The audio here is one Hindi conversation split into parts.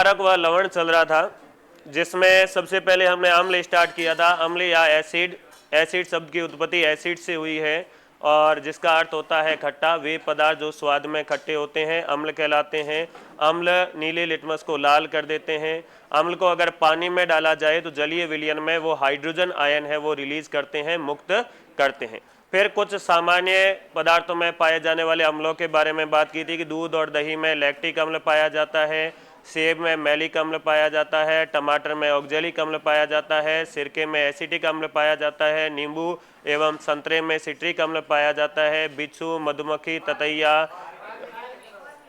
क्षारक व लवण चल रहा था, जिसमें सबसे पहले हमने अम्ल स्टार्ट किया था। अम्ल या एसिड, एसिड शब्द की उत्पत्ति एसिड से हुई है और जिसका अर्थ होता है खट्टा। वे पदार्थ जो स्वाद में खट्टे होते हैं अम्ल कहलाते हैं। अम्ल नीले लिटमस को लाल कर देते हैं। अम्ल को अगर पानी में डाला जाए तो जलीय विलयन में वो हाइड्रोजन आयन है वो रिलीज करते हैं, मुक्त करते हैं। फिर कुछ सामान्य पदार्थों में पाए जाने वाले अम्लों के बारे में बात की थी कि दूध और दही में लैक्टिक अम्ल पाया जाता है, सेब में मैलिक अम्ल पाया जाता है, टमाटर में ऑक्जेलिक अम्ल पाया जाता है, सिरके में एसिटिक अम्ल पाया जाता है, नींबू एवं संतरे में सिट्रिक अम्ल पाया जाता है, बिच्छू, मधुमक्खी, ततैया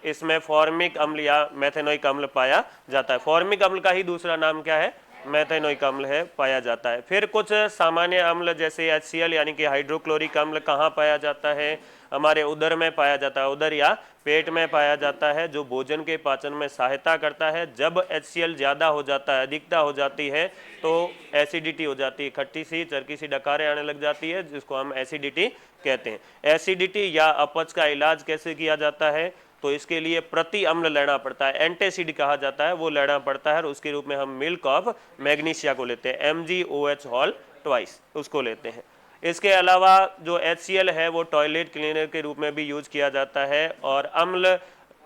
इसमें फॉर्मिक अम्ल या मेथेनोइक अम्ल पाया जाता है। फॉर्मिक अम्ल का ही दूसरा नाम क्या है? मेथेनोइक अम्ल है, पाया जाता है। फिर कुछ सामान्य अम्ल जैसे HCl यानी कि हाइड्रोक्लोरिक अम्ल कहाँ पाया जाता है? हमारे उदर में पाया जाता है, उदर या पेट में पाया जाता है, जो भोजन के पाचन में सहायता करता है। जब HCl ज़्यादा हो जाता है, अधिकता हो जाती है तो एसिडिटी हो जाती है, खट्टी सी चरकी सी डकारें आने लग जाती है, जिसको हम एसिडिटी कहते हैं। एसिडिटी या अपच का इलाज कैसे किया जाता है? तो इसके लिए प्रति अम्ल लेना पड़ता है, एंटासिड कहा जाता है, वो लेना पड़ता है और उसके रूप में हम मिल्क ऑफ मैग्नीशिया को लेते हैं, MgOH होल ट्वाइस उसको लेते हैं। इसके अलावा जो HCl है वो टॉयलेट क्लीनर के रूप में भी यूज किया जाता है और अम्ल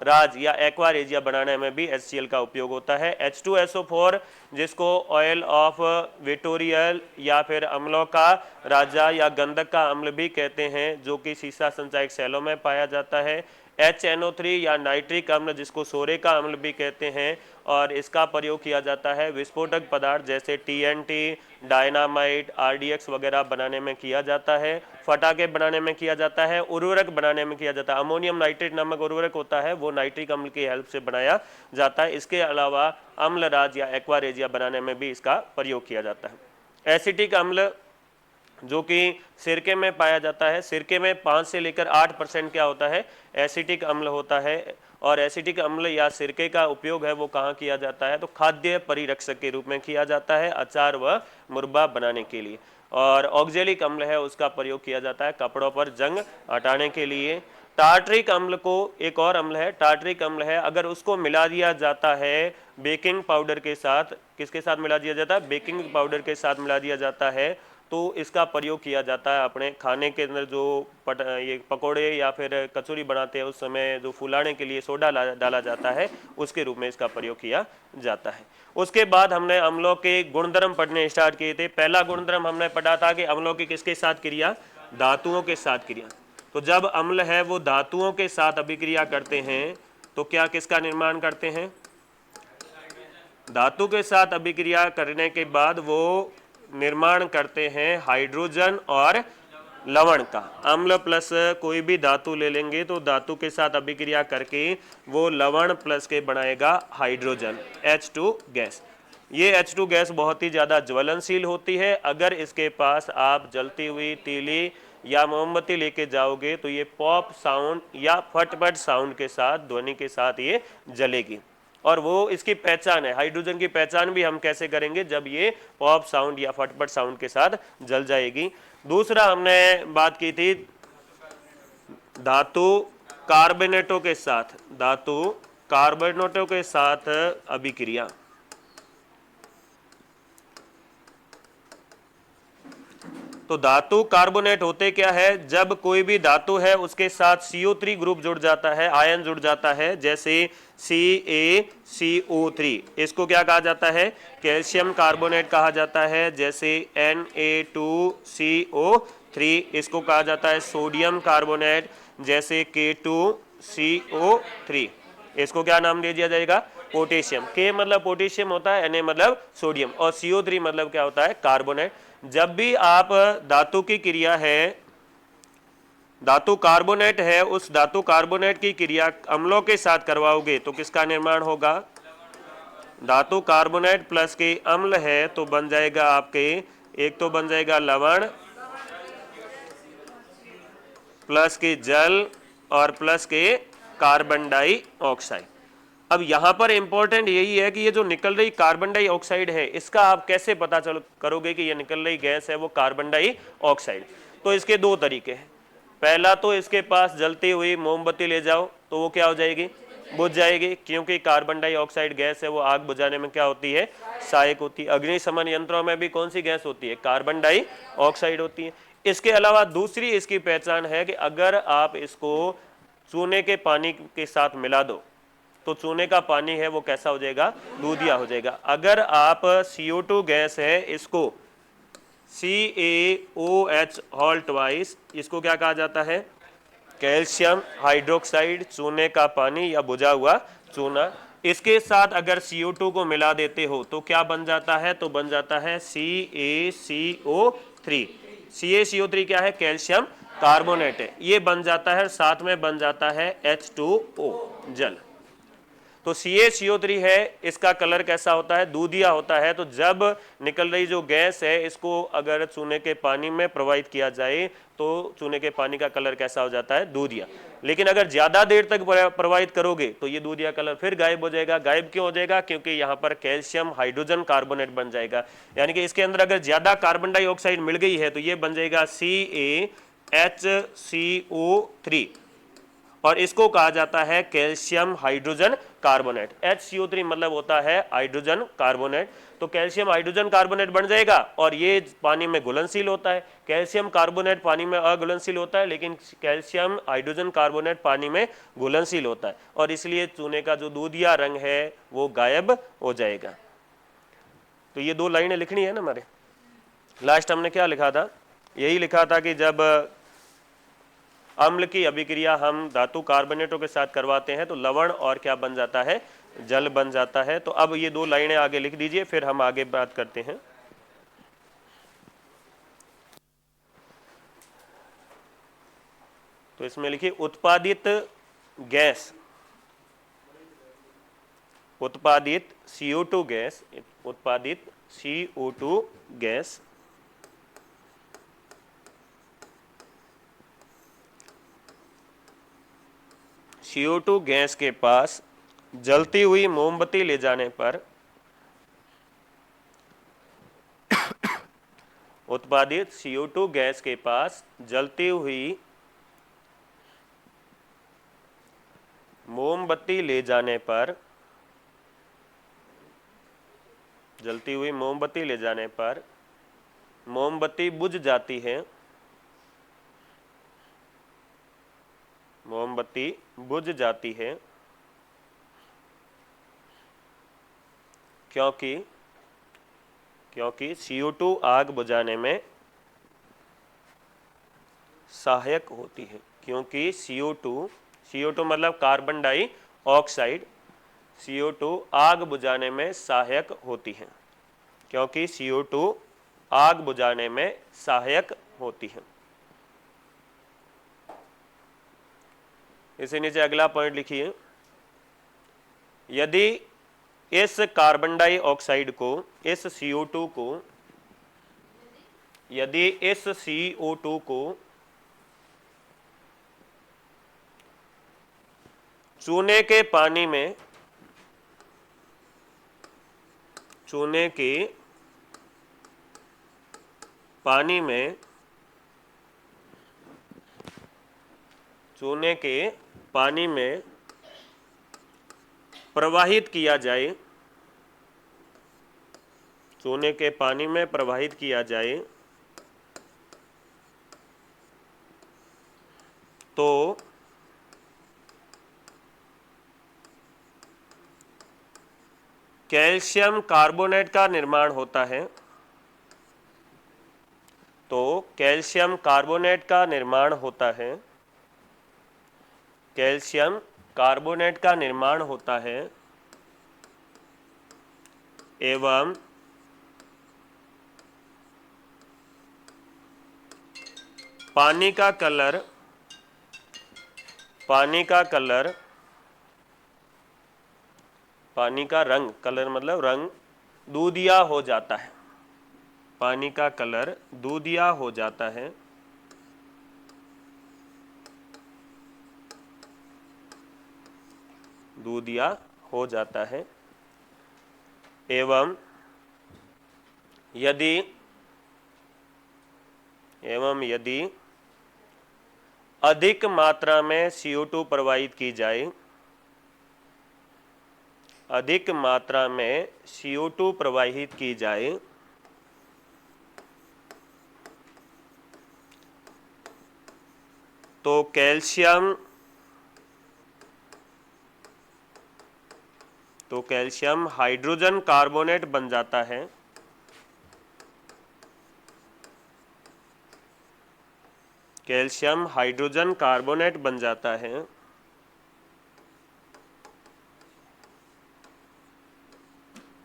राज या एक्वारेजिया बनाने में भी HCl का उपयोग होता है। H2SO4 जिसको ऑयल ऑफ विटोरियल या फिर अम्लों का राजा या गंधक का अम्ल भी कहते हैं, जो कि सीसा संचायक सेलों में पाया जाता है। HNO3 या नाइट्रिक अम्ल जिसको सोरे का अम्ल भी कहते हैं और इसका प्रयोग किया जाता है विस्फोटक पदार्थ जैसे TNT, डायनामाइट, RDX वगैरह बनाने में किया जाता है, फटाके बनाने में किया जाता है, उर्वरक बनाने में किया जाता है। अमोनियम नाइट्रेट नामक उर्वरक होता है, वो नाइट्रिक अम्ल की हेल्प से बनाया जाता है। इसके अलावा अम्लराज या एक्वारेजिया बनाने में भी इसका प्रयोग किया जाता है। एसिटिक अम्ल जो कि सिरके में पाया जाता है, सिरके में 5 से लेकर 8% क्या होता है? एसिटिक अम्ल होता है। और एसिटिक अम्ल या सिरके का उपयोग है वो कहाँ किया जाता है? तो खाद्य परिरक्षक के रूप में किया जाता है, अचार व मुरब्बा बनाने के लिए। और ऑक्जेलिक अम्ल है उसका प्रयोग किया जाता है कपड़ों पर जंग हटाने के लिए। टार्टरिक अम्ल को एक और अम्ल है, टार्टरिक अम्ल है, अगर उसको मिला दिया जाता है बेकिंग पाउडर के साथ, किसके साथ मिला दिया जाता है? बेकिंग पाउडर के साथ मिला दिया जाता है, तो इसका प्रयोग किया जाता है अपने खाने के अंदर जो ये पकोड़े या फिर कचौरी बनाते हैं उस समय जो फुलाने के लिए सोडा डाला जाता है, उसके रूप में इसका प्रयोग किया जाता है। उसके बाद हमने अम्लों के गुणधर्म पढ़ने स्टार्ट किए थे। पहला गुणधर्म हमने पढ़ा था कि अम्लों की किसके साथ क्रिया? धातुओं के साथ क्रिया। तो जब अम्ल है वो धातुओं के साथ अभिक्रिया करते हैं तो क्या किसका निर्माण करते हैं? धातु के साथ अभिक्रिया करने के बाद वो निर्माण करते हैं हाइड्रोजन और लवण का। अम्ल प्लस कोई भी धातु ले लेंगे तो धातु के साथ अभिक्रिया करके वो लवण प्लस के बनाएगा हाइड्रोजन, H2 गैस। ये H2 गैस बहुत ही ज़्यादा ज्वलनशील होती है। अगर इसके पास आप जलती हुई तीली या मोमबत्ती लेके जाओगे तो ये पॉप साउंड या फटफट साउंड के साथ, ध्वनि के साथ ये जलेगी। और वो इसकी पहचान है, हाइड्रोजन की पहचान भी हम कैसे करेंगे? जब ये पॉप साउंड या फटफट साउंड के साथ जल जाएगी। दूसरा हमने बात की थी धातु कार्बोनेटों के साथ, धातु कार्बोनेटों के साथ अभिक्रिया। तो धातु कार्बोनेट होते क्या है? जब कोई भी धातु है उसके साथ CO3 ग्रुप जुड़ जाता है, आयन जुड़ जाता है, जैसे CaCO3, इसको क्या कहा जाता है? कैल्शियम कार्बोनेट कहा जाता है। जैसे Na2CO3, इसको कहा जाता है सोडियम कार्बोनेट। जैसे K2CO3, इसको क्या नाम दे दिया जाएगा? पोटेशियम। K मतलब पोटेशियम होता है, Na मतलब सोडियम, और CO3 मतलब क्या होता है? कार्बोनेट। जब भी आप धातु की क्रिया है, धातु कार्बोनेट है, उस धातु कार्बोनेट की क्रिया अम्लों के साथ करवाओगे तो किसका निर्माण होगा? धातु कार्बोनेट प्लस के अम्ल है तो बन जाएगा आपके, एक तो बन जाएगा लवण प्लस के जल और प्लस के कार्बन डाइऑक्साइड। अब यहाँ पर इंपॉर्टेंट यही है कि ये जो निकल रही कार्बन डाइऑक्साइड है, इसका आप कैसे पता चल करोगे कि ये निकल रही गैस है वो कार्बन डाइऑक्साइड? तो इसके दो तरीके हैं। पहला तो इसके पास जलती हुई मोमबत्ती ले जाओ तो वो क्या हो जाएगी? बुझ जाएगी, क्योंकि कार्बन डाइऑक्साइड गैस है वो आग बुझाने में क्या होती है, सहायक होती है। अग्निशमन यंत्रों में भी कौन सी गैस होती है, कार्बन डाइऑक्साइड होती है। इसके अलावा दूसरी इसकी पहचान है कि अगर आप इसको चूने के पानी के साथ मिला दो तो चूने का पानी है वो कैसा हो जाएगा, दूधिया हो जाएगा। अगर आप CO2 गैस है इसको CaOH हॉल ट्वाइस, इसको क्या कहा जाता है, कैल्शियम हाइड्रोक्साइड, चूने का पानी या बुझा हुआ चूना, इसके साथ अगर CO2 को मिला देते हो तो क्या बन जाता है, तो बन जाता है CaCO3। CaCO3 क्या है, कैल्शियम कार्बोनेट है, ये बन जाता है, साथ में बन जाता है H2O जल। तो CaCO3 है, इसका कलर कैसा होता है, दूधिया होता है। तो जब निकल रही जो गैस है इसको अगर चूने के पानी में प्रवाहित किया जाए तो चूने के पानी का कलर कैसा हो जाता है, दूधिया। लेकिन अगर ज्यादा देर तक प्रवाहित करोगे तो ये दूधिया कलर फिर गायब हो जाएगा। गायब क्यों हो जाएगा, क्योंकि यहाँ पर कैल्शियम हाइड्रोजन कार्बोनेट बन जाएगा, यानी कि इसके अंदर अगर ज्यादा कार्बन डाइऑक्साइड मिल गई है तो ये बन जाएगा CaHCO3 और इसको कहा जाता है कैल्शियम हाइड्रोजन कार्बोनेट। HCO3 मतलब होता है हाइड्रोजन कार्बोनेट। तो कैल्शियम हाइड्रोजन कार्बोनेट बन जाएगा और ये पानी में घुलनशील होता है। कैल्शियम कार्बोनेट पानी में अघुलनशील होता है, लेकिन कैल्शियम हाइड्रोजन कार्बोनेट पानी में घुलनशील होता है और इसलिए चूने का जो दूधिया रंग है वो गायब हो जाएगा। तो ये दो लाइनें लिखनी है ना हमारे। लास्ट हमने क्या लिखा था, यही लिखा था कि जब अम्ल की अभिक्रिया हम धातु कार्बोनेटों के साथ करवाते हैं तो लवण और क्या बन जाता है, जल बन जाता है। तो अब ये दो लाइनें आगे लिख दीजिए, फिर हम आगे बात करते हैं। तो इसमें लिखिए उत्पादित गैस, उत्पादित CO2 गैस, उत्पादित CO2 गैस CO2 गैस के पास जलती हुई मोमबत्ती ले जाने पर उत्पादित CO2 गैस के पास जलती हुई मोमबत्ती ले जाने पर, जलती हुई मोमबत्ती ले जाने पर मोमबत्ती बुझ जाती है, मोमबत्ती बुझ जाती है, क्योंकि CO2 आग बुझाने में सहायक होती है। क्योंकि CO2 मतलब कार्बन डाइऑक्साइड, CO2 आग बुझाने में सहायक होती है, क्योंकि CO2 आग बुझाने में सहायक होती है। इसे नीचे अगला पॉइंट लिखिए, यदि इस कार्बन डाइऑक्साइड को, इस CO2 को, यदि इस CO2 को चूने के पानी में, चूने के पानी में, चूने के पानी में प्रवाहित किया जाए, चूने के पानी में प्रवाहित किया जाए तो कैल्शियम कार्बोनेट का निर्माण होता है, तो कैल्शियम कार्बोनेट का निर्माण होता है, कैल्शियम कार्बोनेट का निर्माण होता है एवं पानी का कलर, पानी का कलर, पानी का रंग, कलर मतलब रंग, दूधिया हो जाता है। पानी का कलर दूधिया हो जाता है, दूधिया हो जाता है एवं यदि अधिक मात्रा में CO2 प्रवाहित की जाए, अधिक मात्रा में CO2 प्रवाहित की जाए तो कैल्शियम हाइड्रोजन कार्बोनेट बन जाता है। कैल्शियम हाइड्रोजन कार्बोनेट बन जाता है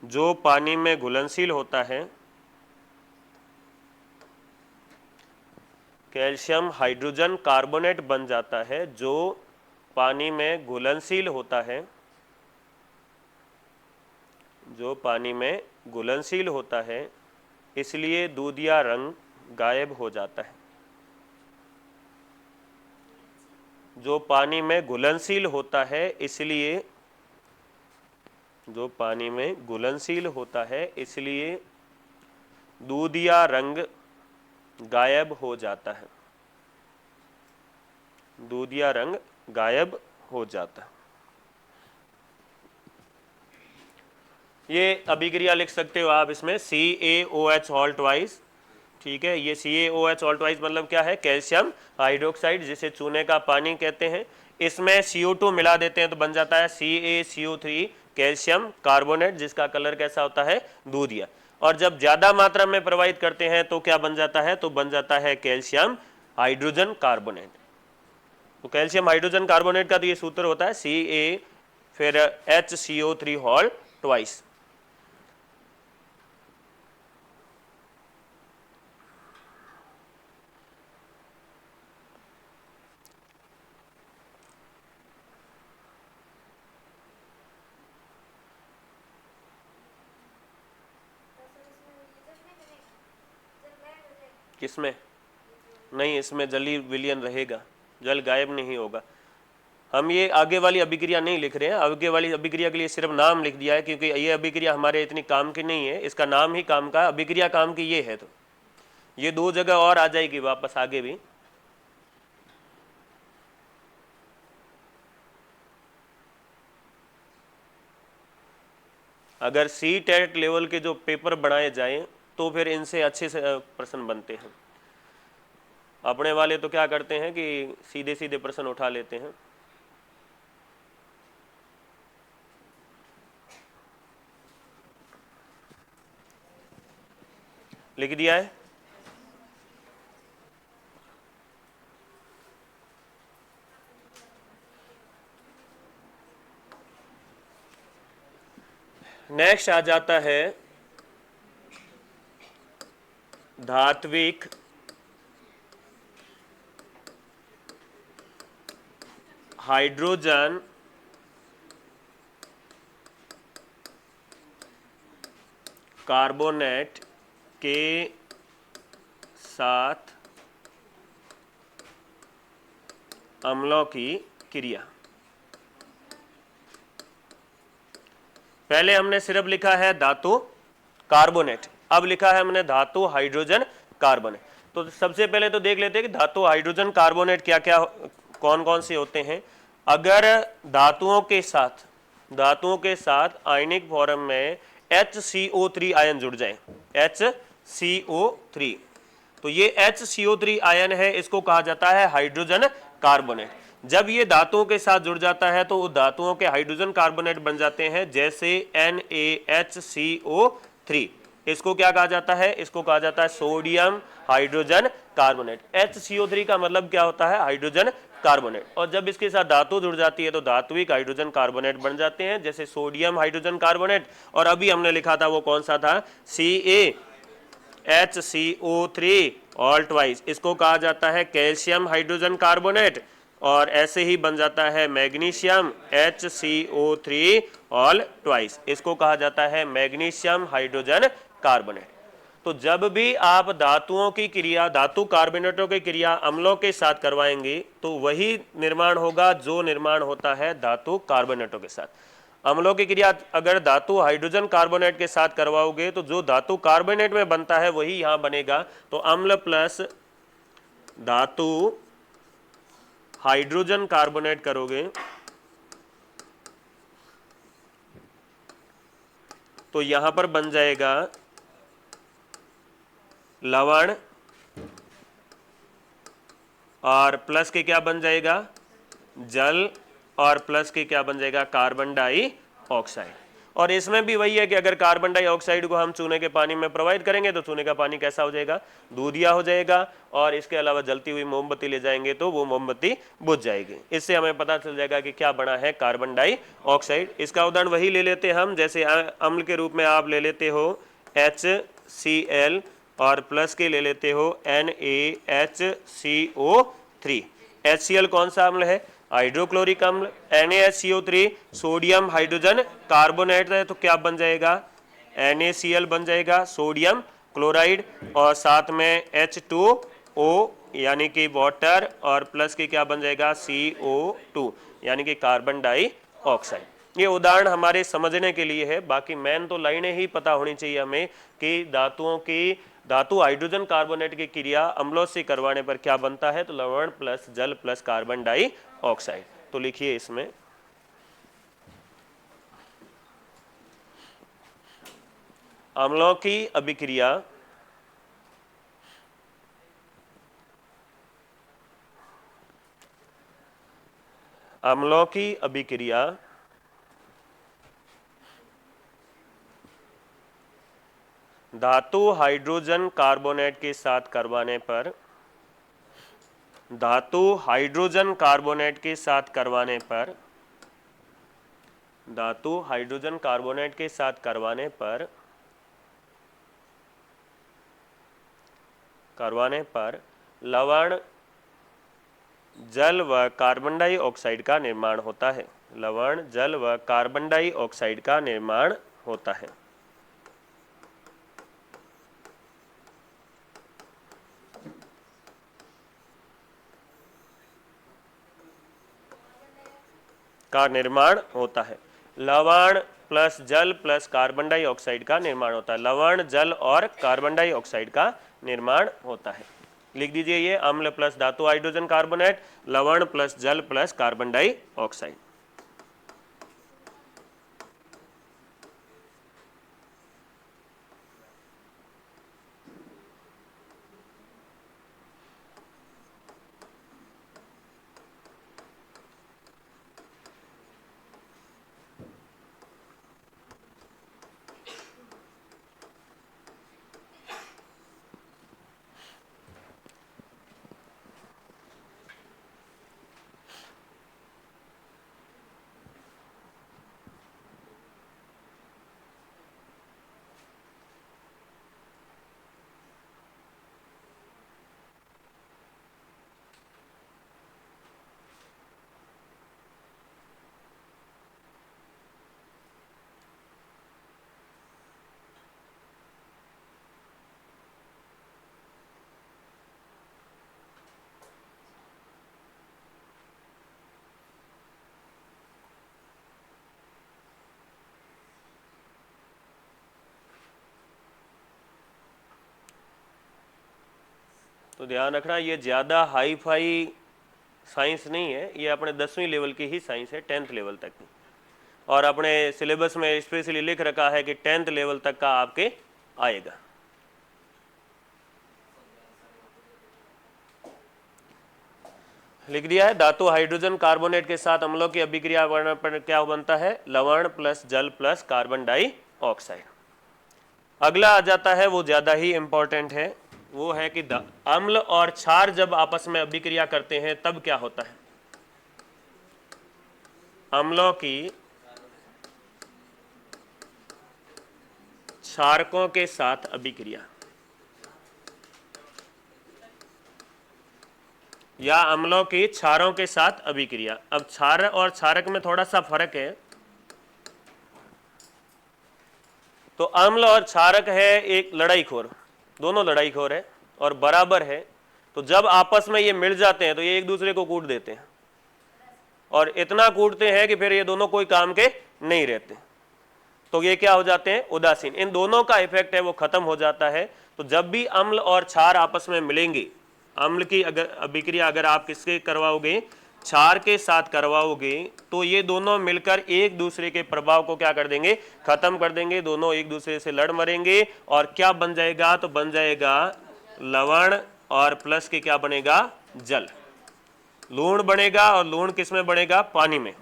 जो पानी में घुलनशील होता है। कैल्शियम हाइड्रोजन कार्बोनेट बन जाता है जो पानी में घुलनशील होता है, जो पानी में घुलनशील होता है, इसलिए दूधिया रंग गायब हो जाता है। जो पानी में घुलनशील होता है इसलिए जो पानी में घुलनशील होता है इसलिए दूधिया रंग गायब हो जाता है। दूधिया रंग गायब हो जाता है। ये अभिक्रिया लिख सकते हो आप इसमें CaOH ऑल ट्वाइस। ठीक है, ये CaOH ऑल ट्वाइस मतलब क्या है? कैल्शियम हाइड्रोक्साइड, जिसे चूने का पानी कहते हैं। इसमें CO2 मिला देते हैं तो बन जाता है CaCO3 कैल्शियम कार्बोनेट, जिसका कलर कैसा होता है? दूधिया। और जब ज्यादा मात्रा में प्रवाहित करते हैं तो क्या बन जाता है? तो बन जाता है कैल्शियम हाइड्रोजन कार्बोनेट। तो कैल्शियम हाइड्रोजन कार्बोनेट का तो ये सूत्र होता है Ca फिर HCO3 होल ट्वाइस। किसमें? नहीं, इसमें जली विलयन रहेगा, जल गायब नहीं होगा। हम ये आगे वाली अभिक्रिया नहीं लिख रहे हैं, आगे वाली अभिक्रिया के लिए सिर्फ नाम लिख दिया है क्योंकि ये अभिक्रिया हमारे इतनी काम की नहीं है, इसका नाम ही काम का, अभिक्रिया काम की ये है। तो ये दो जगह और आ जाएगी वापस आगे भी। अगर CTET लेवल के जो पेपर बनाए जाएं तो फिर इनसे अच्छे से प्रश्न बनते हैं। अपने वाले तो क्या करते हैं कि सीधे सीधे प्रश्न उठा लेते हैं। लिख दिया है? नेक्स्ट आ जाता है धात्विक हाइड्रोजन कार्बोनेट के साथ अम्लों की क्रिया। पहले हमने सिर्फ लिखा है धातु कार्बोनेट, अब लिखा है हमने धातु हाइड्रोजन कार्बोनेट। तो सबसे पहले तो देख लेते हैं कि धातु हाइड्रोजन कार्बोनेट क्या क्या, कौन कौन से होते हैं। अगर धातुओं के साथ आयनिक फॉर्म में HCO3 आयन जुड़ जाए, HCO3, तो ये HCO3 आयन है, इसको कहा जाता है हाइड्रोजन कार्बोनेट। जब ये धातुओं के साथ जुड़ जाता है तो धातुओं के हाइड्रोजन कार्बोनेट बन जाते हैं, जैसे NaHCO3। इसको क्या कहा जाता है? इसको कहा जाता है सोडियम हाइड्रोजन कार्बोनेट। HCO3 का मतलब क्या होता है? Hydrogen carbonate. और जब इसके साथ धातु जुड़ जाती है तो धात्विक हाइड्रोजन कार्बोनेट बन जाते हैं, जैसे सोडियम हाइड्रोजन कार्बोनेट। और अभी हमने लिखा था वो कौन सा था? CaHCO3 ऑल ट्वाइस, इसको कहा जाता है कैल्शियम हाइड्रोजन कार्बोनेट। और ऐसे ही बन जाता है मैग्नीशियम HCO3 ऑल ट्वाइस, इसको कहा जाता है मैग्नीशियम हाइड्रोजन कार्बोनेट। तो जब भी आप धातुओं की क्रिया, धातु कार्बोनेटों की क्रिया अम्लों के साथ करवाएंगे तो वही निर्माण होगा जो निर्माण होता है धातु कार्बोनेटों के साथ। अम्लों की क्रिया अगर धातु हाइड्रोजन कार्बोनेट के साथ करवाओगे तो जो धातु कार्बोनेट में बनता है वही यहां बनेगा। तो अम्ल प्लस धातु हाइड्रोजन कार्बोनेट करोगे तो यहां पर बन जाएगा लवण और प्लस के क्या बन जाएगा जल और प्लस के क्या बन जाएगा कार्बन डाइऑक्साइड। और इसमें भी वही है कि अगर कार्बन डाइऑक्साइड को हम चूने के पानी में प्रोवाइड करेंगे तो चूने का पानी कैसा हो जाएगा दूधिया हो जाएगा, और इसके अलावा जलती हुई मोमबत्ती ले जाएंगे तो वो मोमबत्ती बुझ जाएगी। इससे हमें पता चल जाएगा कि क्या बना है कार्बन डाइऑक्साइड। इसका उदाहरण वही ले लेते हैं हम, जैसे अम्ल के रूप में आप ले लेते हो HCl और प्लस के ले लेते हो NaHCO3। HCl कौन सा अम्ल है हाइड्रोक्लोरिक अम्ल, NaHCO3 सोडियम हाइड्रोजन कार्बोनेट है, तो क्या बन जाएगा NaCl बन जाएगा सोडियम क्लोराइड, और साथ में H2O यानी कि वाटर, और प्लस के क्या बन जाएगा CO2 यानी कि कार्बन डाइऑक्साइड। ये उदाहरण हमारे समझने के लिए है, बाकी मेन तो लाइनें ही पता होनी चाहिए हमें कि धातु हाइड्रोजन कार्बोनेट की क्रिया अम्लों से करवाने पर क्या बनता है, तो लवण प्लस जल प्लस कार्बन डाइऑक्साइड। तो लिखिए इसमें अम्लों की अभिक्रिया धातु हाइड्रोजन कार्बोनेट के साथ करवाने पर धातु हाइड्रोजन कार्बोनेट के साथ करवाने पर लवण जल व कार्बन डाइऑक्साइड का निर्माण होता है। लवण जल व कार्बन डाइऑक्साइड का निर्माण होता है। लवण प्लस जल प्लस कार्बन डाइऑक्साइड का निर्माण होता है। लवण जल और कार्बन डाइऑक्साइड का निर्माण होता है। लिख दीजिए ये अम्ल प्लस धातु हाइड्रोजन कार्बोनेट, लवण प्लस जल प्लस कार्बन डाइऑक्साइड। तो ध्यान रखना ये ज़्यादा हाई फाई साइंस नहीं है, ये अपने 10वीं लेवल की ही साइंस है, 10th लेवल तक की। और अपने सिलेबस में स्पेशली लिख रखा है कि 10th लेवल तक का आपके आएगा। लिख दिया है धातु हाइड्रोजन कार्बोनेट के साथ अम्लों की अभिक्रिया पर क्या बनता है लवण प्लस जल प्लस कार्बन डाइऑक्साइड। अगला आ जाता है वो ज़्यादा ही इंपॉर्टेंट है, वो है कि अम्ल और क्षार जब आपस में अभिक्रिया करते हैं तब क्या होता है। अम्लों की क्षारकों के साथ अभिक्रिया या अम्लों की क्षारों के साथ अभिक्रिया। अब क्षार और क्षारक में थोड़ा सा फर्क है। तो अम्ल और क्षारक है एक लड़ाईखोर, दोनों लड़ाईखोर है और बराबर है। तो जब आपस में ये मिल जाते हैं तो ये एक दूसरे को कूट देते हैं, और इतना कूटते हैं कि फिर ये दोनों कोई काम के नहीं रहते। तो ये क्या हो जाते हैं उदासीन। इन दोनों का इफेक्ट है वो खत्म हो जाता है। तो जब भी अम्ल और क्षार आपस में मिलेंगे, अम्ल की अगर अभिक्रिया अगर आप किसके करवाओगे क्षार के साथ करवाओगे तो ये दोनों मिलकर एक दूसरे के प्रभाव को क्या कर देंगे, खत्म कर देंगे, दोनों एक दूसरे से लड़ मरेंगे और क्या बन जाएगा, तो बन जाएगा लवण और प्लस के क्या बनेगा, जल। लूण बनेगा और लूण किस में बनेगा, पानी में,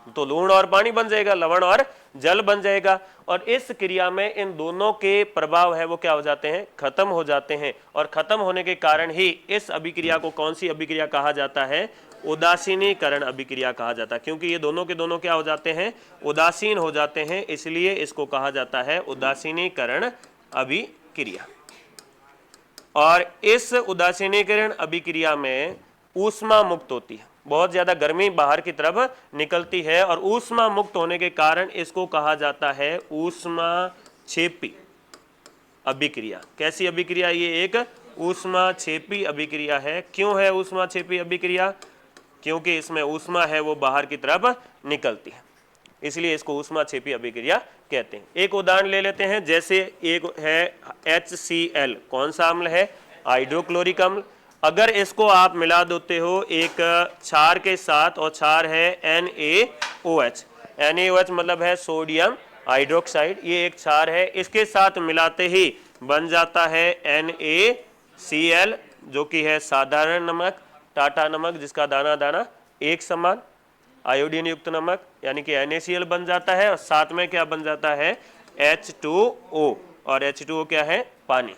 तो लूण और पानी बन जाएगा, लवण और जल बन जाएगा। और इस क्रिया में इन दोनों के प्रभाव है वो क्या हो जाते हैं, खत्म हो जाते हैं। और खत्म होने के कारण ही इस अभिक्रिया को कौन सी अभिक्रिया कहा जाता है, उदासीनीकरण अभिक्रिया कहा जाता है, क्योंकि ये दोनों के दोनों क्या हो जाते हैं, उदासीन हो जाते हैं, इसलिए इसको कहा जाता है उदासीनीकरण अभिक्रिया। और इस उदासीनीकरण अभिक्रिया में ऊष्मा मुक्त होती है, बहुत ज्यादा गर्मी बाहर की तरफ निकलती है और ऊष्मा मुक्त होने के कारण इसको कहा जाता है ऊष्माक्षेपी अभिक्रिया। कैसी अभिक्रिया, ये एक ऊष्माक्षेपी अभिक्रिया है। क्यों है ऊष्माक्षेपी अभिक्रिया, क्योंकि इसमें ऊष्मा है वो बाहर की तरफ निकलती है, इसलिए इसको ऊष्माक्षेपी अभिक्रिया कहते हैं। एक उदाहरण ले लेते हैं, जैसे एक है HCl, कौन सा अम्ल है, हाइड्रोक्लोरिक अम्ल। अगर इसको आप मिला देते हो एक क्षार के साथ, और क्षार है NaOH, NaOH मतलब है सोडियम हाइड्रोक्साइड, ये एक क्षार है, इसके साथ मिलाते ही बन जाता है NaCl, जो कि है साधारण नमक, टाटा नमक, जिसका दाना दाना एक समान, आयोडीन युक्त नमक यानी कि NaCl बन जाता है, और साथ में क्या बन जाता है, H2O, और H2O क्या है, पानी।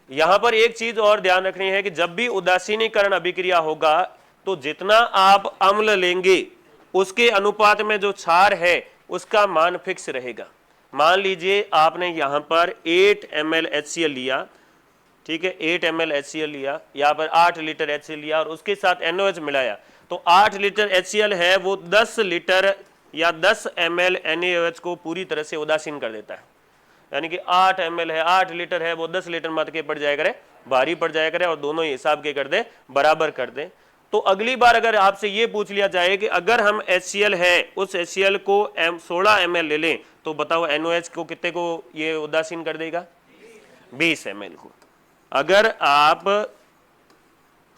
यहां पर एक चीज और ध्यान रखनी है कि जब भी उदासीनीकरण अभिक्रिया होगा तो जितना आप अम्ल लेंगे उसके अनुपात में जो क्षार है उसका मान फिक्स रहेगा। मान लीजिए आपने यहां पर 8 ml HCl लिया, ठीक है, 8 ml HCl लिया, यहाँ पर 8 लीटर HCl लिया और उसके साथ NaOH मिलाया, तो 8 लीटर HCl है वो 10 लीटर या 10 ml NaOH को पूरी तरह से उदासीन कर देता है। यानी कि 8 ml है, 8 लीटर है, वो 10 लीटर मत के पड़ जाया करे, भारी पड़ जाया करे, और दोनों ही हिसाब के कर दे, बराबर कर दे। तो अगली बार अगर आपसे ये पूछ लिया जाए कि अगर हम HCl है उस HCl को 16 ml ले लें तो बताओ NaOH को कितने को ये उदासीन कर देगा, 20 ml को। अगर आप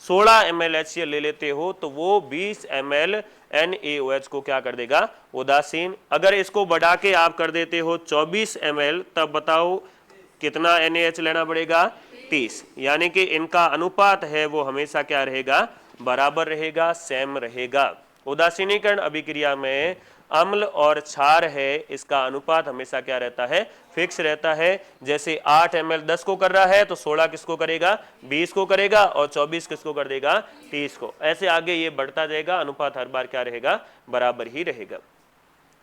16 ml HCl ले लेते हो तो वो 20 ml NaOH को क्या कर देगा, उदासीन। अगर इसको बढ़ा के आप कर देते हो 24 ml, तब बताओ कितना NaH लेना पड़ेगा, 30। यानी कि इनका अनुपात है वो हमेशा क्या रहेगा, बराबर रहेगा, सेम रहेगा। उदासीनीकरण अभिक्रिया में अम्ल और क्षार है, इसका अनुपात हमेशा क्या रहता है, फिक्स रहता है। जैसे 8 ml 10 को कर रहा है तो 16 किसको करेगा, 20 को करेगा, और 24 किसको कर देगा, 30 को। ऐसे आगे ये बढ़ता जाएगा, अनुपात हर बार क्या रहेगा, बराबर ही रहेगा।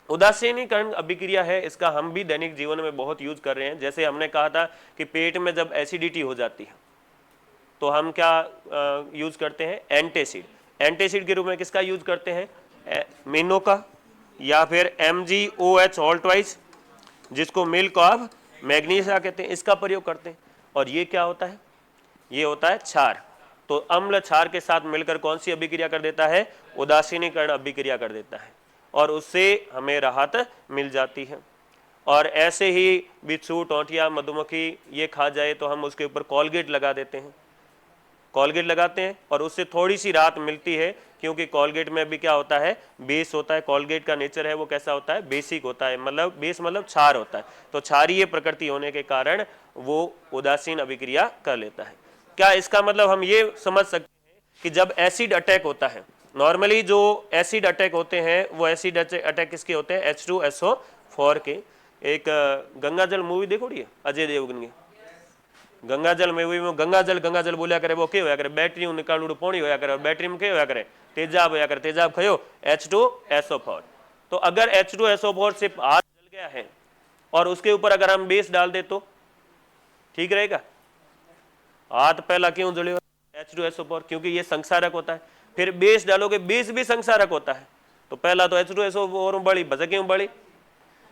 उदासीनीकरण अभिक्रिया है, इसका हम भी दैनिक जीवन में बहुत यूज कर रहे हैं। जैसे हमने कहा था कि पेट में जब एसिडिटी हो जाती है तो हम क्या यूज करते हैं, एंटासिड। एंटासिड के रूप में किसका यूज करते हैं, मीनो का, या फिर MgOH ऑल ट्वाइस, जिसको मिल्क ऑफ मैग्नीशिया कहते हैं, इसका प्रयोग करते हैं। और ये क्या होता है, ये होता है क्षार। तो अम्ल क्षार के साथ मिलकर कौन सी अभिक्रिया कर देता है, उदासीनीकरण अभिक्रिया कर देता है, और उससे हमें राहत मिल जाती है। और ऐसे ही बिच्छू, टोंटिया, मधुमक्खी ये खा जाए तो हम उसके ऊपर कोलगेट लगा देते हैं, कोलगेट लगाते हैं और उससे थोड़ी सी राहत मिलती है, क्योंकि कोलगेट में भी क्या होता है, बेस होता है। कोलगेट का नेचर है वो कैसा होता है, बेसिक होता है, मतलब बेस मतलब क्षार होता है, तो क्षारीय प्रकृति होने के कारण वो उदासीन अभिक्रिया कर लेता है। क्या इसका मतलब हम ये समझ सकते हैं कि जब एसिड अटैक होता है, नॉर्मली जो एसिड अटैक होते हैं वो एसिड अटैक किसके होते हैं, H2SO4 के। एक गंगाजल मूवी देखो डी अजय देवगन की, गंगाजल मूवी में गंगाजल बोलिया करे, वो क्या होया करे, बैटरी निकालू पानी होया करे, और बैटरी में क्या होया करे, तेजाब होया करे, तेजाब खयो H2SO4। तो अगर H2SO4 से हाथ जल गया है और उसके ऊपर अगर हम बेस डाल दे तो ठीक रहेगा। हाथ पहला क्यों जले, H2SO4, क्योंकि ये संक्षारक होता है। फिर बेस डालोगे, बेस भी संक्षारक होता है, तो पहला तो H2SO4 बड़ी, बस क्यों बड़ी,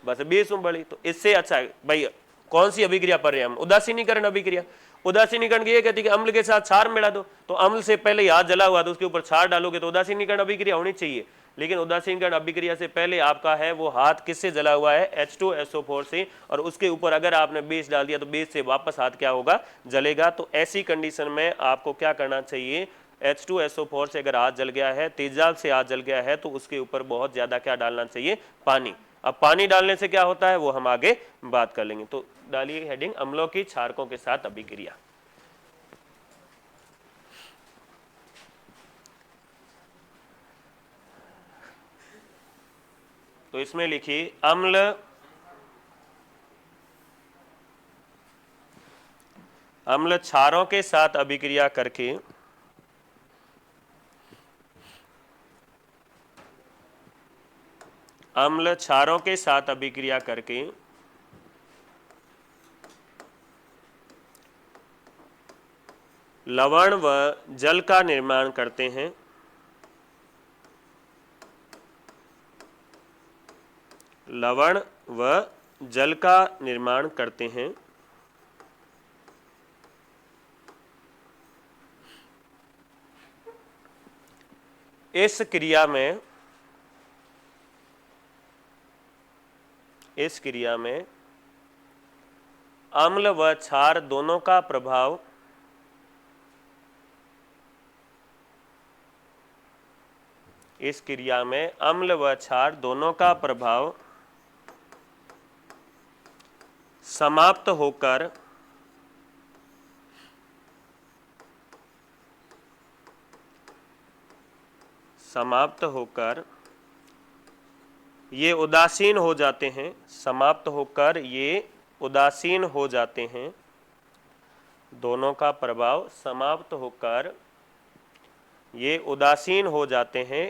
बस बेस में बड़ी। तो इससे अच्छा है भाई कौन सी अभिक्रिया पर रहे हम, उदासीनीकरण अभिक्रिया। उदासीनीकरण ये कहती है कि अम्ल के साथ क्षार मिला दो, तो अम्ल से पहले हाथ जला हुआ तो उसके ऊपर क्षार डालोगे तो उदासीनीकरण अभिक्रिया होनी चाहिए। लेकिन उदासीनीकरण अभिक्रिया से पहले आपका है वो हाथ किससे जला हुआ है, H2SO4 से, और उसके ऊपर अगर आपने बेस डाल दिया तो बेस से वापस हाथ क्या होगा, जलेगा। तो ऐसी कंडीशन में आपको क्या करना चाहिए, H2SO4 से अगर हाथ जल गया है, तेजाब से हाथ जल गया है, तो उसके ऊपर बहुत ज़्यादा क्या डालना चाहिए? पानी। अब पानी डालने से क्या होता है वो हम आगे बात कर लेंगे। तो डालिए हेडिंग अम्लों की क्षारकों के साथ अभिक्रिया। तो इसमें लिखिए अम्ल क्षारों के साथ अभिक्रिया करके अम्ल क्षारों के साथ अभिक्रिया करके लवण व जल का निर्माण करते हैं। लवण व जल का निर्माण करते हैं। इस क्रिया में अम्ल व क्षार दोनों का प्रभाव इस क्रिया में अम्ल व क्षार दोनों का प्रभाव समाप्त होकर ये उदासीन हो जाते हैं। समाप्त होकर ये उदासीन हो जाते हैं। दोनों का प्रभाव समाप्त होकर ये उदासीन हो जाते हैं,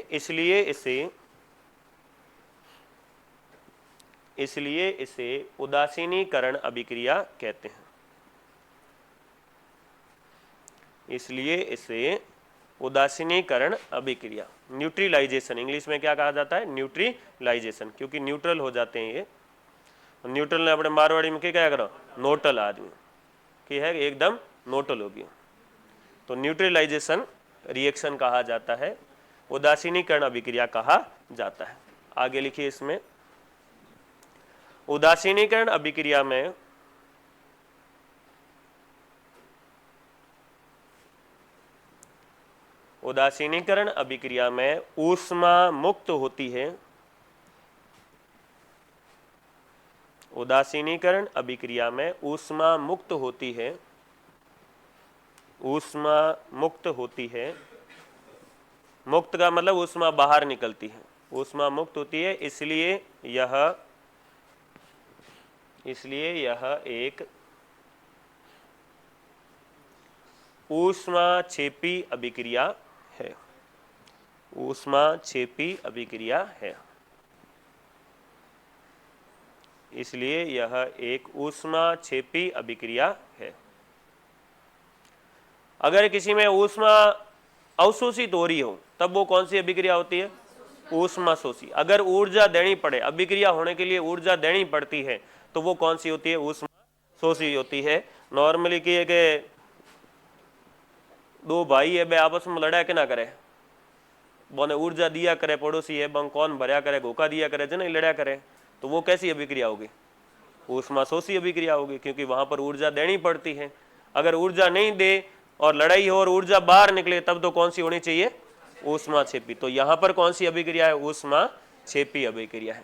इसलिए इसे उदासीनीकरण अभिक्रिया कहते हैं। इसलिए इसे उदासीनीकरण अभिक्रिया, न्यूट्रलाइजेशन, इंग्लिश में क्या कहा जाता है? न्यूट्रलाइजेशन, क्योंकि न्यूट्रल हो जाते हैं ये। न्यूट्रल ने अपने मारवाड़ी में क्या करो? नोटल आदमी की है, एकदम नोटल हो गया, तो न्यूट्रलाइजेशन रिएक्शन कहा जाता है, उदासीनीकरण अभिक्रिया कहा जाता है। आगे लिखिए इसमें उदासीनीकरण अभिक्रिया में ऊष्मा मुक्त होती है। उदासीनीकरण अभिक्रिया में ऊष्मा मुक्त होती है। ऊष्मा मुक्त होती है, मुक्त का मतलब ऊष्मा बाहर निकलती है। ऊष्मा मुक्त होती है, इसलिए यह एक ऊष्माक्षेपी अभिक्रिया है। ऊष्माक्षेपी अभिक्रिया है, इसलिए यह एक ऊष्माक्षेपी अभिक्रिया है। अगर किसी में ऊष्मा अवशोषित हो रही हो तब वो कौन सी अभिक्रिया होती है? ऊष्माशोषी। अगर ऊर्जा देनी पड़े, अभिक्रिया होने के लिए ऊर्जा देनी पड़ती है, तो वो कौन सी होती है? ऊष्माशोषी होती है। नॉर्मली की है कि दो भाई है, वे आपस में लड़ा के ना करे, बोने ऊर्जा दिया करे, पड़ोसी है बंग कौन भरया करे, घोखा दिया करे, जो नहीं लड़ा करे, तो वो कैसी अभिक्रिया होगी? ऊष्माशोषी अभिक्रिया होगी, क्योंकि वहां पर ऊर्जा देनी पड़ती है। अगर ऊर्जा नहीं दे और लड़ाई हो और ऊर्जा बाहर निकले, तब तो कौन सी होनी चाहिए? ऊष्माक्षेपी। तो यहाँ पर कौन सी अभिक्रिया है? ऊष्माक्षेपी अभिक्रिया है।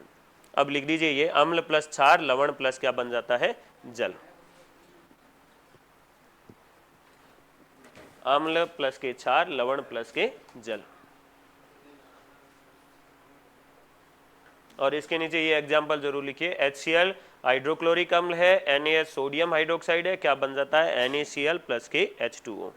अब लिख दीजिए ये अम्ल प्लस क्षार लवण प्लस क्या बन जाता है? जल। अम्ल प्लस के क्षार, लवण प्लस के जल। और इसके नीचे ये एग्जाम्पल जरूर लिखिए। HCl हाइड्रोक्लोरिक अम्ल है, NaH सोडियम हाइड्रोक्साइड है, क्या बन जाता है? NaCl प्लस के H2O।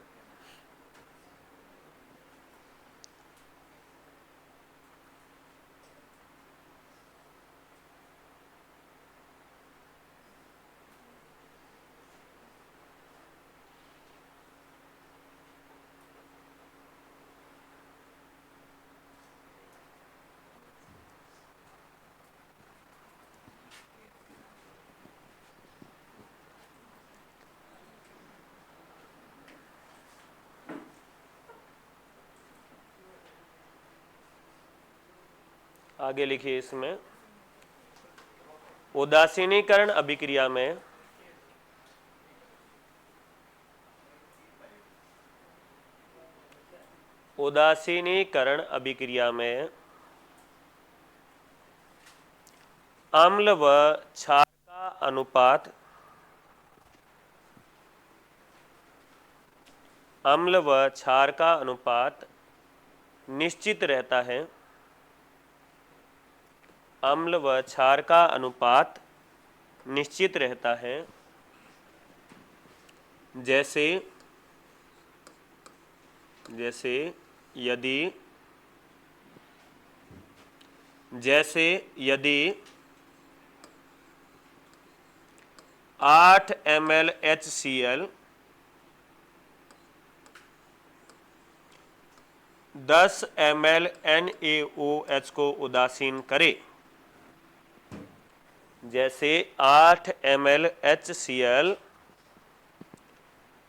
आगे लिखिए इसमें उदासीनीकरण अभिक्रिया में उदासीनीकरण अभिक्रिया में अम्ल व क्षार का अनुपात निश्चित रहता है। अम्ल व क्षार का अनुपात निश्चित रहता है। जैसे यदि 8 ml HCl 10 ml NaOH को उदासीन करे। जैसे 8 ml HCl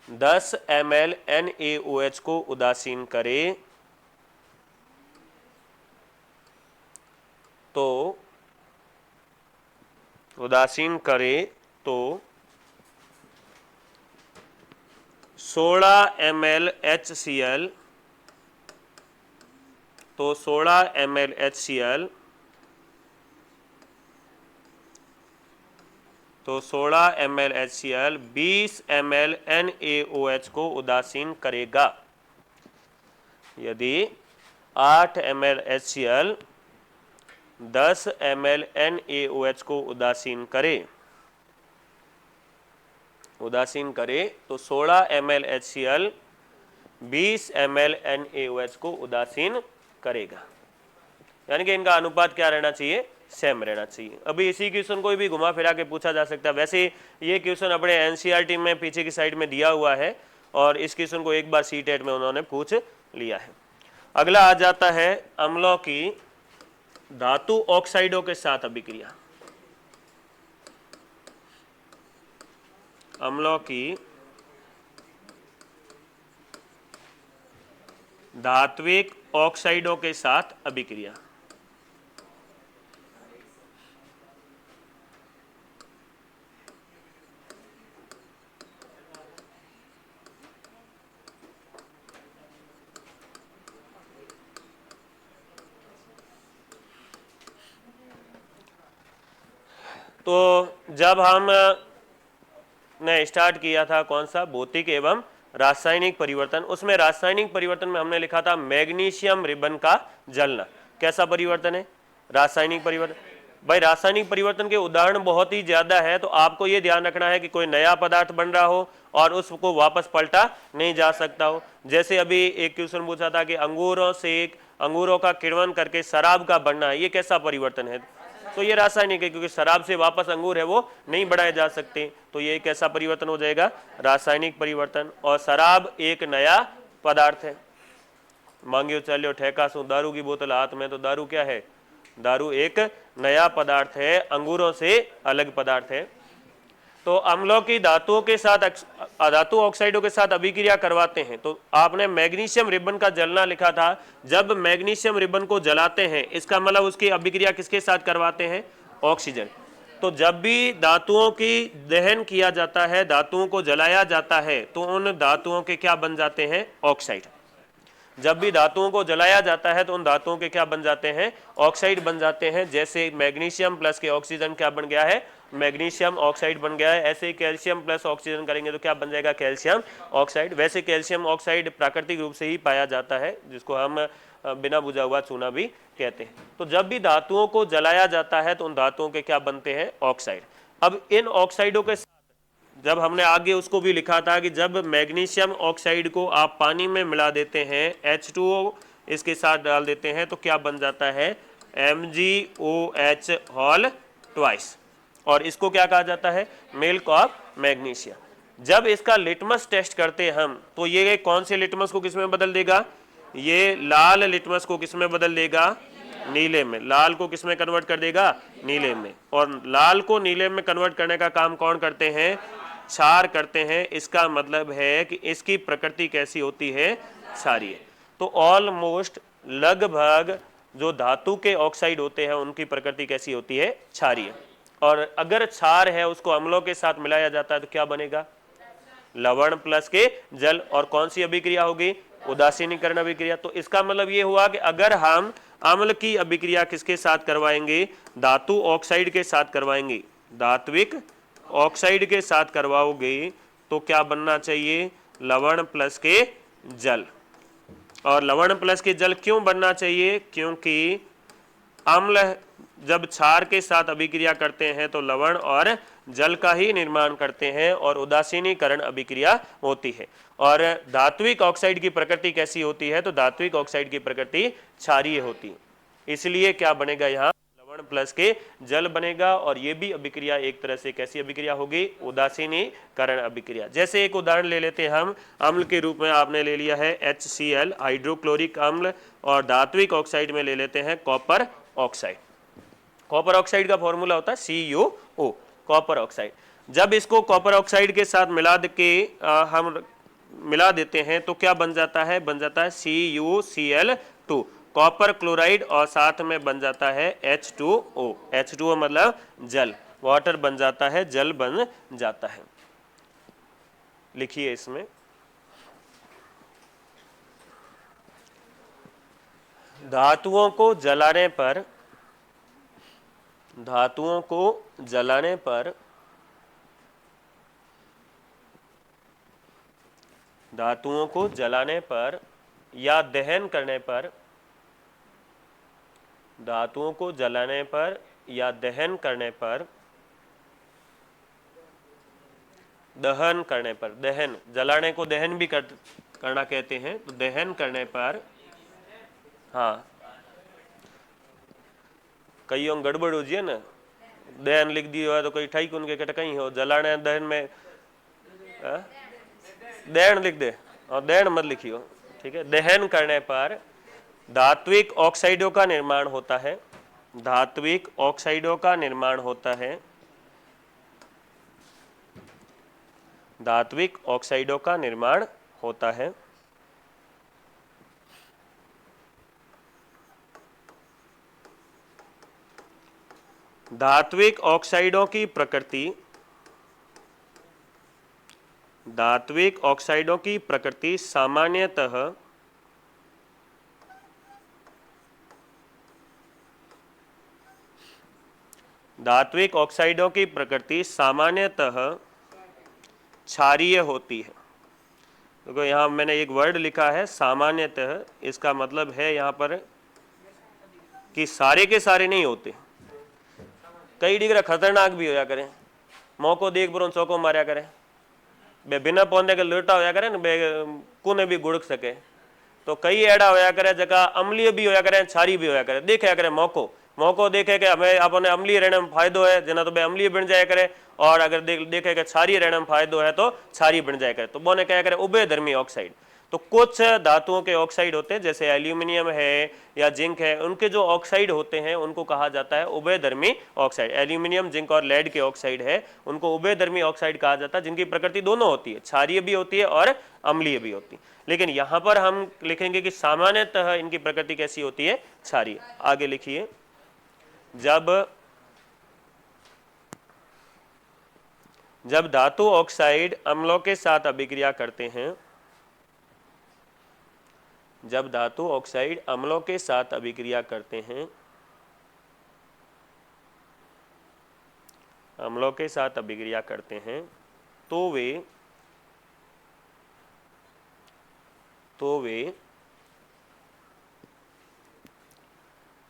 10 ml NaOH को उदासीन करे तो 16 ml HCl 20 ml NaOH को उदासीन करेगा। यदि 8 ml HCl 10 ml NaOH को उदासीन करे तो 16 ml HCl 20 ml NaOH को उदासीन करेगा। यानी कि इनका अनुपात क्या रहना चाहिए? सेम रहना चाहिए। अभी इसी क्वेश्चन को भी घुमा फिरा के पूछा जा सकता है। वैसे ये क्वेश्चन अपने एनसीईआरटी में पीछे की साइड में दिया हुआ है और इस क्वेश्चन को एक बार सीटेट में उन्होंने पूछ लिया है। अगला आ जाता है अम्लों की धातु ऑक्साइडों के साथ अभिक्रिया। अम्लों की धात्विक ऑक्साइडों के साथ अभिक्रिया। तो जब हम ने स्टार्ट किया था कौन सा भौतिक एवं रासायनिक परिवर्तन, उसमें रासायनिक परिवर्तन में हमने लिखा था मैग्नीशियम रिबन का जलना। कैसा परिवर्तन है? रासायनिक परिवर्तन। भाई रासायनिक परिवर्तन के उदाहरण बहुत ही ज्यादा है, तो आपको ये ध्यान रखना है कि कोई नया पदार्थ बन रहा हो और उसको वापस पलटा नहीं जा सकता हो। जैसे अभी एक क्वेश्चन पूछा था कि अंगूरों का किण्वन करके शराब का बनना है, ये कैसा परिवर्तन है? तो ये रासायनिक है, क्योंकि शराब से वापस अंगूर है वो नहीं बढ़ाए जा सकते, तो ये कैसा परिवर्तन हो जाएगा? रासायनिक परिवर्तन। और शराब एक नया पदार्थ है। मांगियो चलियो ठेका सु दारू की बोतल हाथ में, तो दारू क्या है? दारू एक नया पदार्थ है, अंगूरों से अलग पदार्थ है। तो अम्लों की धातुओं के साथ धातु ऑक्साइडों के साथ अभिक्रिया करवाते हैं। तो आपने मैग्नीशियम रिबन का जलना लिखा था। जब मैग्नीशियम रिबन को जलाते हैं इसका मतलब उसकी अभिक्रिया किसके साथ करवाते हैं? ऑक्सीजन। तो जब भी धातुओं की दहन किया जाता है, धातुओं को जलाया जाता है, तो उन धातुओं के क्या बन जाते हैं? ऑक्साइड। जब भी धातुओं को जलाया जाता है तो उन धातुओं के क्या बन जाते हैं? ऑक्साइड बन जाते हैं। जैसे मैग्नीशियम प्लस के ऑक्सीजन क्या बन गया है? मैग्नीशियम ऑक्साइड बन गया है। ऐसे ही कैल्शियम प्लस ऑक्सीजन करेंगे तो क्या बन जाएगा? Calcium oxide. वैसे कैल्शियम ऑक्साइड प्राकृतिक रूप से ही पाया जाता है, जिसको हम बिना बुझा हुआ चूना भी कहते हैं। तो जब भी धातुओं को जलाया जाता है तो उन धातुओं के क्या बनते हैं? ऑक्साइड। अब इन ऑक्साइडों के जब हमने आगे उसको भी लिखा था कि जब मैग्नीशियम ऑक्साइड को आप पानी में मिला देते हैं, H2O इसके साथ डाल देते हैं, तो क्या बन जाता है? MgOH whole twice. और इसको क्या कहा जाता है? Milk of magnesium. जब इसका लिटमस टेस्ट करते हम तो ये कौन से लिटमस को किस में बदल देगा? ये लाल लिटमस को किस में बदल देगा? नीले में। लाल को किस में कन्वर्ट कर देगा? नीले में। और लाल को नीले में कन्वर्ट करने का काम कौन करते हैं? क्षार करते हैं। इसका मतलब है कि इसकी प्रकृति कैसी होती है? क्षारीय। तो ऑलमोस्ट लगभग जो धातु के ऑक्साइड होते हैं उनकी प्रकृति कैसी होती है? क्षारीय। और अगर क्षार है उसको अम्लों के साथ मिलाया जाता है तो क्या बनेगा? लवण प्लस के जल। और कौन सी अभिक्रिया होगी? उदासीनीकरण अभिक्रिया। तो इसका मतलब ये हुआ कि अगर हम अम्ल की अभिक्रिया किसके साथ करवाएंगे, धातु ऑक्साइड के साथ करवाएंगे, धात्विक ऑक्साइड के साथ करवाओगे तो क्या बनना चाहिए, लवण प्लस के जल। और लवण प्लस के जल क्यों बनना चाहिए, क्योंकि अम्ल जब क्षार के साथ अभिक्रिया करते हैं तो लवण और जल का ही निर्माण करते हैं और उदासीनीकरण अभिक्रिया होती है। और धात्विक ऑक्साइड की प्रकृति कैसी होती है, तो धात्विक ऑक्साइड की प्रकृति क्षारीय होती है, इसलिए क्या बनेगा यहाँ लवण प्लस के जल बनेगा। और ये भी अभिक्रिया एक तरह से कैसी अभिक्रिया होगी, उदासीनीकरण अभिक्रिया। जैसे एक उदाहरण ले लेते हैं हम, अम्ल के रूप में आपने ले लिया है HCl हाइड्रोक्लोरिक अम्ल, और धात्विक ऑक्साइड में ले लेते हैं कॉपर ऑक्साइड। कॉपर ऑक्साइड का फॉर्मूला होता है CuO, कॉपर ऑक्साइड। जब इसको कॉपर ऑक्साइड के साथ हम मिला देते हैं तो क्या बन जाता है, बन जाता है CuCl2 कॉपर क्लोराइड, और साथ में बन जाता है H2O। H2O मतलब जल, वाटर बन जाता है, जल बन जाता है। लिखिए इसमें, धातुओं को जलाने पर, धातुओं को जलाने पर, धातुओं को जलाने पर या दहन करने पर, धातुओं को जलाने पर या दहन करने पर, दहन करने पर, दहन, जलाने को दहन भी करना कहते हैं, तो दहन करने पर, हाँ कई गड़बड़ हो जी है ना, दहन लिख दिया है तो कोई ठाई उनके कट कहीं हो, जलाने दहन में दहन लिख दे, और दहन मत लिखियो, ठीक है। दहन करने पर धात्विक ऑक्साइडों का निर्माण होता है, धात्विक ऑक्साइडों का निर्माण होता है, धात्विक ऑक्साइडों का निर्माण होता है। धात्विक ऑक्साइडों की प्रकृति, धात्विक ऑक्साइडों की प्रकृति सामान्यतः धात्विक ऑक्साइडों की प्रकृति सामान्यतः क्षारीय होती है। देखो यहाँ मैंने एक वर्ड लिखा है सामान्यतः, इसका मतलब है यहाँ पर कि सारे के सारे नहीं होते, कई डिग्री खतरनाक भी होया करें, मौको देख बरो चौको मारिया करें, बे बिना पौधे के लुटा होया करे ना, बे कुने भी गुड़क सके, तो कई एड़ा होया करे जगह अम्लीय भी होया करे, क्षारी भी होया करे, देखा करे मौको देखे कि हमें अपने अम्लीय रहने में फायदो है जना तो बे अम्लीय बन जाया करे, और अगर देखे कि क्षारीय रहने में फायदो है तो क्षारीय बन जाया करे, तो बोने क्या करे उभयधर्मी ऑक्साइड। तो कुछ धातुओं के ऑक्साइड होते हैं जैसे एल्यूमिनियम है या जिंक है, उनके जो ऑक्साइड होते हैं उनको कहा जाता है उभयधर्मी ऑक्साइड। एल्यूमिनियम, जिंक और लेड के ऑक्साइड है उनको उभयधर्मी ऑक्साइड कहा जाता है, जिनकी प्रकृति दोनों होती है, क्षारीय भी होती है और अम्लीय भी होती है। लेकिन यहाँ पर हम लिखेंगे कि सामान्यतः इनकी प्रकृति कैसी होती है, क्षारीय। आगे लिखिए, जब धातु ऑक्साइड अम्लों के साथ अभिक्रिया करते हैं, जब धातु ऑक्साइड अम्लों के साथ अभिक्रिया करते हैं, अम्लों के साथ अभिक्रिया करते हैं तो वे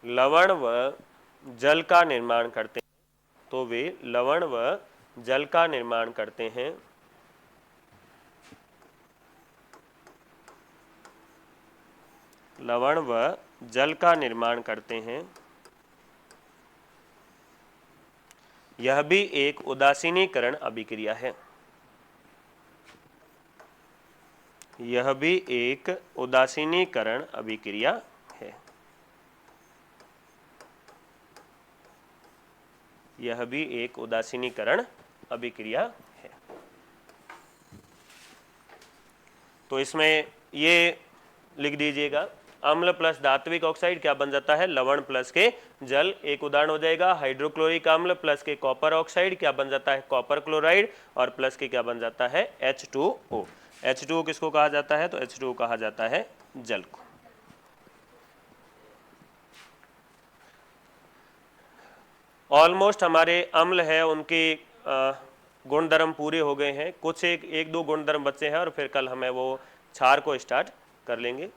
लवण व जल का निर्माण करते हैं, तो वे लवण व जल का निर्माण करते हैं। लवण व जल का निर्माण करते हैं। यह भी एक उदासीनीकरण अभिक्रिया है। यह भी एक उदासीनीकरण अभिक्रिया है। यह भी एक उदासीनीकरण अभिक्रिया है। तो इसमें ये लिख दीजिएगा, अम्ल प्लस धात्विक ऑक्साइड क्या बन जाता है, लवण प्लस के जल। एक उदाहरण हो जाएगा, हाइड्रोक्लोरिक अम्ल प्लस के कॉपर ऑक्साइड क्या बन जाता है, कॉपर क्लोराइड, और प्लस के क्या बन जाता है, H2O। H2O किसको कहा जाता है? तो H2O कहा जाता है जल को। ऑलमोस्ट हमारे अम्ल है उनके गुणधर्म पूरे हो गए हैं, कुछ एक दो गुणधर्म बचे हैं और फिर कल हमें वो क्षार को स्टार्ट कर लेंगे।